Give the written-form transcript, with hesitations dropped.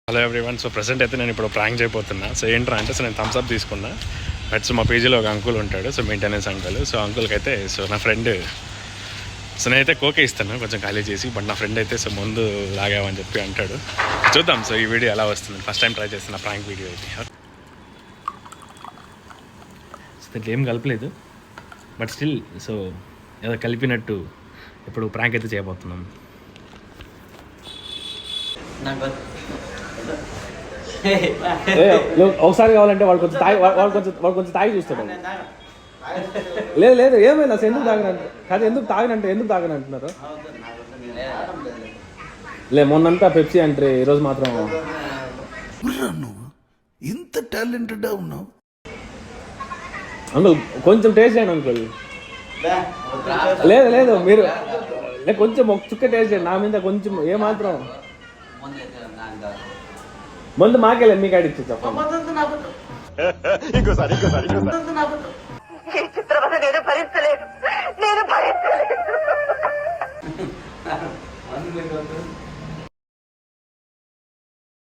Hello everyone. So present అయితే నేను ఇప్పుడు ప్రాంక్ చేయబోతున్నా. సో ఏంట్రా అంటే సో నేను థమ్స్అప్ తీసుకున్నా. బట్ సో మా పీజీలో ఒక అంకుల్ ఉంటాడు, సో మెయింటెనెన్స్ అంకుల్. సో అంకుల్కి అయితే సో నా ఫ్రెండ్ సో నేనైతే కోకే ఇస్తాను కొంచెం ఖాళీ చేసి, బట్ నా ఫ్రెండ్ అయితే సో ముందు లాగావని చెప్పి అంటాడు. చూద్దాం సో ఈ వీడియో ఎలా వస్తుంది. ఫస్ట్ టైం ట్రై చేస్తున్న ప్రాంక్ వీడియో అయితే. సో దీంట్లో ఏం కలపలేదు, బట్ స్టిల్ సో ఏదో కలిపినట్టు ఇప్పుడు ప్రాంక్ అయితే చేయబోతున్నాం. ఒకసారి కావాలంటే వాడు కొంచెం తాగి వాడు కొంచెం తాగి చూస్తాడు. లేదు లేదు ఏమైనా అసలు ఎందుకు తాగనంట కాదు, ఎందుకు తాగనంటున్నారు. లే మొన్నంతా పెప్సీ అంటే ఈరోజు మాత్రం నువ్వు ఇంత టాలెంటెడ్ ఉన్నావు. అంకుల్ కొంచెం టేస్ట్ చేయండి అంకుల్. లేదు లేదు మీరు కొంచెం ఒక చుక్క టేస్ట్ చేయండి నా మీద కొంచెం ఏమాత్రం. ముందు మాకెళ్ళి మీకు అడిగి చెప్పండి.